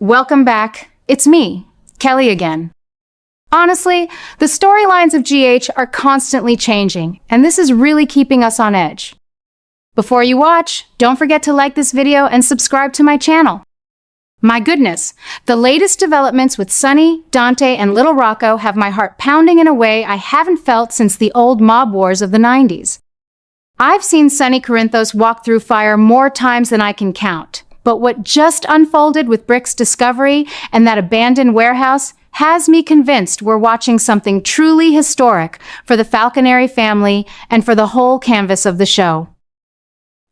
Welcome back. It's me, Kelly again. Honestly, the storylines of GH are constantly changing, and this is really keeping us on edge. Before you watch, don't forget to like this video and subscribe to my channel. My goodness, the latest developments with Sunny, Dante, and little Rocco have my heart pounding in a way I haven't felt since the old mob wars of the 90s. I've seen Sunny Corinthos walk through fire more times than I can count, but what just unfolded with Brick's discovery and that abandoned warehouse has me convinced we're watching something truly historic for the Falconary family and for the whole canvas of the show.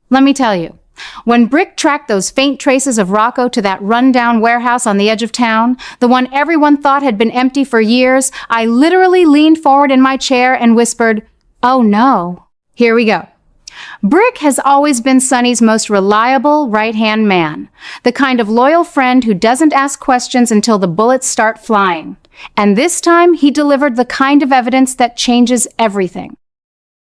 Let me tell you, when Brick tracked those faint traces of Rocco to that rundown warehouse on the edge of town, the one everyone thought had been empty for years, I literally leaned forward in my chair and whispered, "Oh no." Here we go. Brick has always been Sunny's most reliable right-hand man, the kind of loyal friend who doesn't ask questions until the bullets start flying. And this time, he delivered the kind of evidence that changes everything.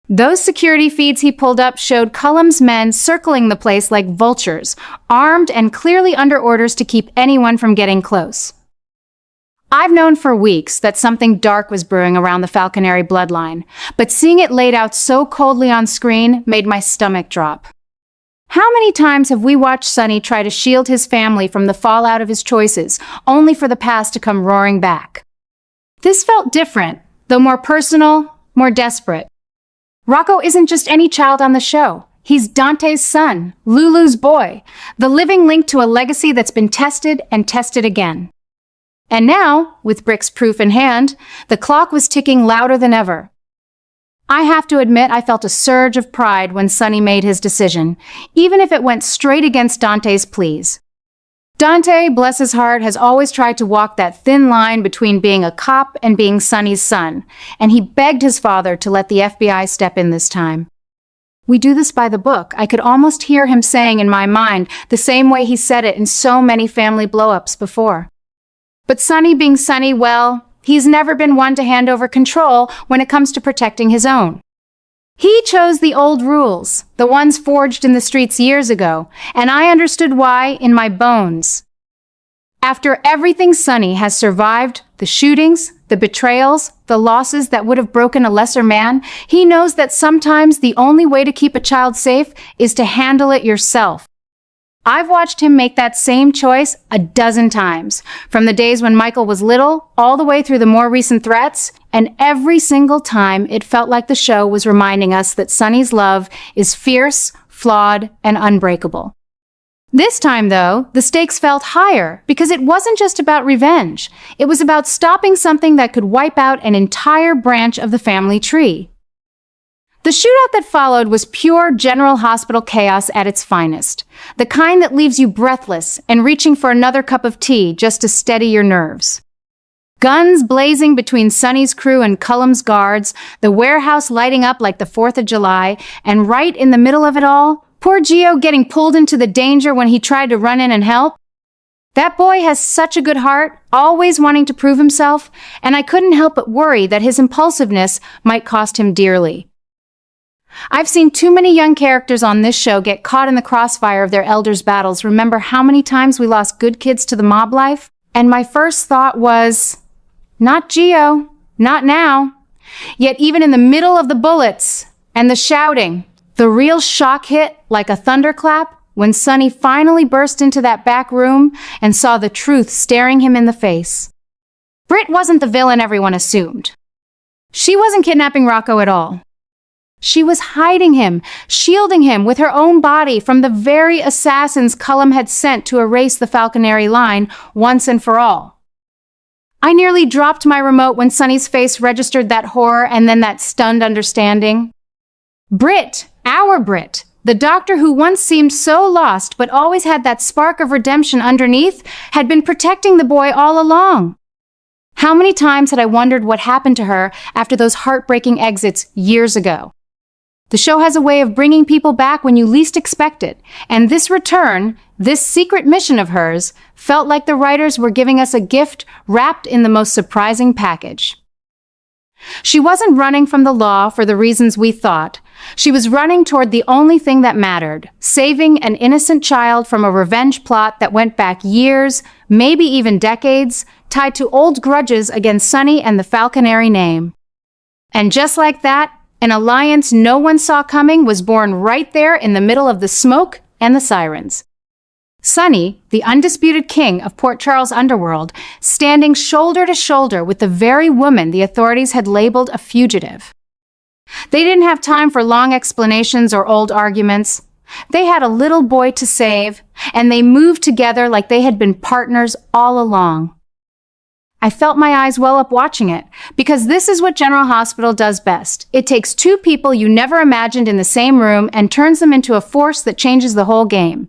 Those security feeds he pulled up showed Cullum's men circling the place like vultures, armed and clearly under orders to keep anyone from getting close. I've known for weeks that something dark was brewing around the Falconary bloodline, but seeing it laid out so coldly on screen made my stomach drop. How many times have we watched Sunny try to shield his family from the fallout of his choices, only for the past to come roaring back? This felt different, though more personal, more desperate. Rocco isn't just any child on the show. He's Dante's son, Lulu's boy, the living link to a legacy that's been tested and tested again. And now, with Brick's proof in hand, the clock was ticking louder than ever. I have to admit I felt a surge of pride when Sunny made his decision, even if it went straight against Dante's pleas. Dante, bless his heart, has always tried to walk that thin line between being a cop and being Sunny's son, and he begged his father to let the FBI step in this time. "We do this by the book," I could almost hear him saying in my mind, the same way he said it in so many family blow-ups before. But Sunny being Sunny, well, he's never been one to hand over control when it comes to protecting his own. He chose the old rules, the ones forged in the streets years ago, and I understood why in my bones. After everything Sunny has survived, the shootings, the betrayals, the losses that would have broken a lesser man, he knows that sometimes the only way to keep a child safe is to handle it yourself. I've watched him make that same choice a dozen times, from the days when Michael was little, all the way through the more recent threats, and every single time it felt like the show was reminding us that Sunny's love is fierce, flawed, and unbreakable. This time, though, the stakes felt higher because it wasn't just about revenge. It was about stopping something that could wipe out an entire branch of the family tree. The shootout that followed was pure General Hospital chaos at its finest, the kind that leaves you breathless and reaching for another cup of tea just to steady your nerves. Guns blazing between Sunny's crew and Cullum's guards, the warehouse lighting up like the 4th of July, and right in the middle of it all, poor Gio getting pulled into the danger when he tried to run in and help. That boy has such a good heart, always wanting to prove himself, and I couldn't help but worry that his impulsiveness might cost him dearly. I've seen too many young characters on this show get caught in the crossfire of their elders' battles. Remember how many times we lost good kids to the mob life? And my first thought was, not Gio, not now. Yet even in the middle of the bullets and the shouting, the real shock hit like a thunderclap when Sunny finally burst into that back room and saw the truth staring him in the face. Britt wasn't the villain everyone assumed. She wasn't kidnapping Rocco at all. She was hiding him, shielding him with her own body from the very assassins Cullum had sent to erase the Falconary line once and for all. I nearly dropped my remote when Sunny's face registered that horror and then that stunned understanding. Britt, our Britt, the doctor who once seemed so lost but always had that spark of redemption underneath, had been protecting the boy all along. How many times had I wondered what happened to her after those heartbreaking exits years ago? The show has a way of bringing people back when you least expect it, and this return, this secret mission of hers, felt like the writers were giving us a gift wrapped in the most surprising package. She wasn't running from the law for the reasons we thought, She was running toward the only thing that mattered, saving an innocent child from a revenge plot that went back years, maybe even decades, tied to old grudges against Sunny and the Falconary name. And just like that, an alliance no one saw coming was born right there in the middle of the smoke and the sirens. Sunny, the undisputed king of Port Charles' underworld, standing shoulder to shoulder with the very woman the authorities had labeled a fugitive. They didn't have time for long explanations or old arguments. They had a little boy to save, and they moved together like they had been partners all along. I felt my eyes well up watching it, because this is what General Hospital does best. It takes two people you never imagined in the same room and turns them into a force that changes the whole game.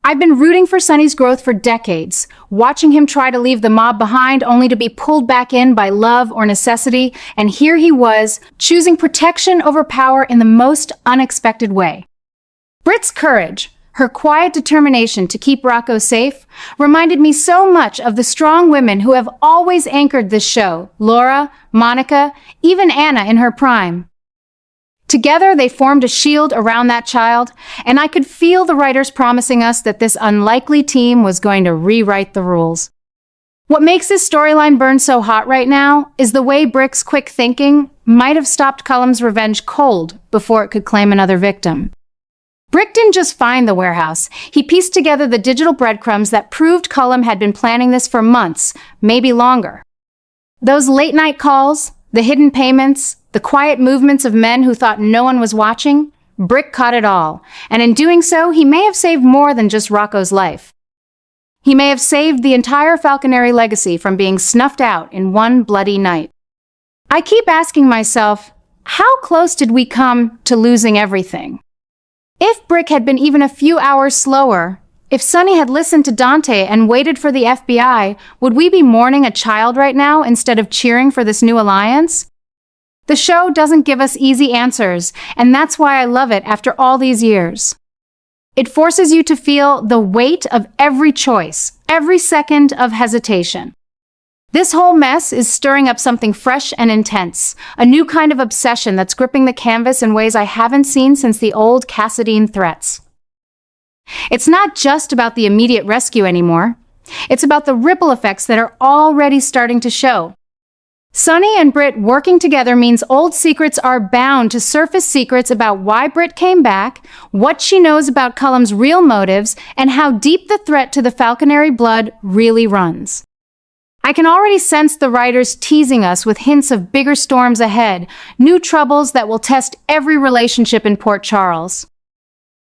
I've been rooting for Sunny's growth for decades, watching him try to leave the mob behind only to be pulled back in by love or necessity, and here he was, choosing protection over power in the most unexpected way. Britt's courage, her quiet determination to keep Rocco safe, reminded me so much of the strong women who have always anchored this show, Laura, Monica, even Anna in her prime. Together, they formed a shield around that child, and I could feel the writers promising us that this unlikely team was going to rewrite the rules. What makes this storyline burn so hot right now is the way Brick's quick thinking might have stopped Cullum's revenge cold before it could claim another victim. Brick didn't just find the warehouse. He pieced together the digital breadcrumbs that proved Cullum had been planning this for months, maybe longer. Those late-night calls, the hidden payments, the quiet movements of men who thought no one was watching, Brick caught it all, and in doing so, he may have saved more than just Rocco's life. He may have saved the entire Falconary legacy from being snuffed out in one bloody night. I keep asking myself, how close did we come to losing everything? If Brick had been even a few hours slower, if Sunny had listened to Dante and waited for the FBI, would we be mourning a child right now instead of cheering for this new alliance? The show doesn't give us easy answers, and that's why I love it after all these years. It forces you to feel the weight of every choice, every second of hesitation. This whole mess is stirring up something fresh and intense, a new kind of obsession that's gripping the canvas in ways I haven't seen since the old Cassadine threats. It's not just about the immediate rescue anymore. It's about the ripple effects that are already starting to show. Sunny and Britt working together means old secrets are bound to surface secrets about why Britt came back, what she knows about Cullum's real motives, and how deep the threat to the Falconary blood really runs. I can already sense the writers teasing us with hints of bigger storms ahead, new troubles that will test every relationship in Port Charles.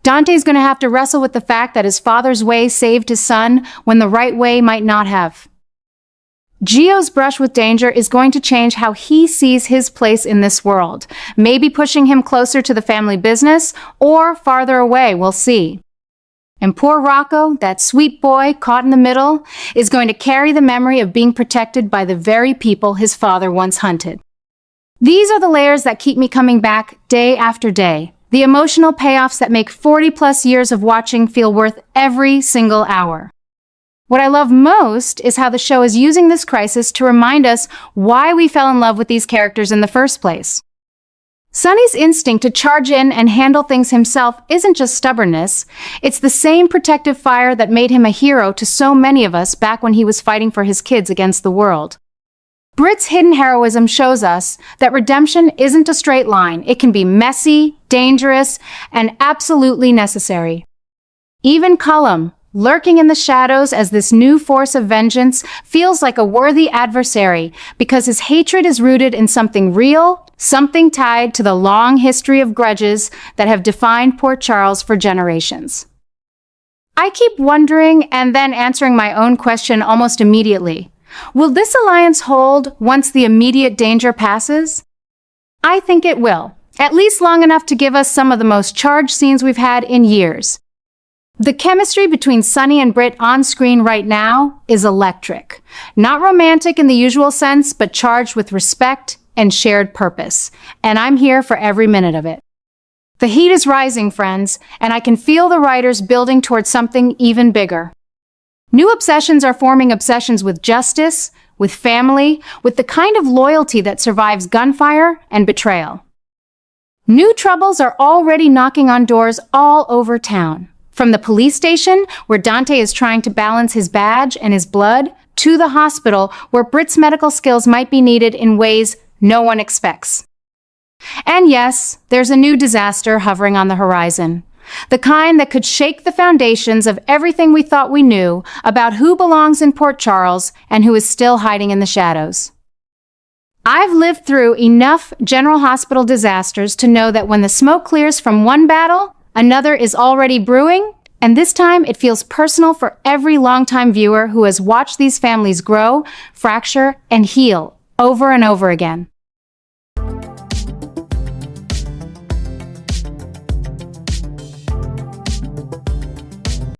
Dante's going to have to wrestle with the fact that his father's way saved his son when the right way might not have. Gio's brush with danger is going to change how he sees his place in this world, maybe pushing him closer to the family business or farther away, we'll see. And poor Rocco, that sweet boy caught in the middle, is going to carry the memory of being protected by the very people his father once hunted. These are the layers that keep me coming back day after day, the emotional payoffs that make 40-plus years of watching feel worth every single hour. What I love most is how the show is using this crisis to remind us why we fell in love with these characters in the first place. Sunny's instinct to charge in and handle things himself isn't just stubbornness. It's the same protective fire that made him a hero to so many of us back when he was fighting for his kids against the world. Britt's hidden heroism shows us that redemption isn't a straight line. It can be messy, dangerous, and absolutely necessary. Even Cullum, lurking in the shadows as this new force of vengeance, feels like a worthy adversary because his hatred is rooted in something real, something tied to the long history of grudges that have defined Port Charles for generations. I keep wondering and then answering my own question almost immediately. Will this alliance hold once the immediate danger passes? I think it will, at least long enough to give us some of the most charged scenes we've had in years. The chemistry between Sunny and Britt on screen right now is electric. Not romantic in the usual sense, but charged with respect and shared purpose. And I'm here for every minute of it. The heat is rising, friends, and I can feel the writers building towards something even bigger. New obsessions are forming obsessions with justice, with family, with the kind of loyalty that survives gunfire and betrayal. New troubles are already knocking on doors all over town. From the police station, where Dante is trying to balance his badge and his blood, to the hospital, where Britt's medical skills might be needed in ways no one expects. And yes, there's a new disaster hovering on the horizon. The kind that could shake the foundations of everything we thought we knew about who belongs in Port Charles and who is still hiding in the shadows. I've lived through enough General Hospital disasters to know that when the smoke clears from one battle, another is already brewing, and this time it feels personal for every longtime viewer who has watched these families grow, fracture, and heal over and over again.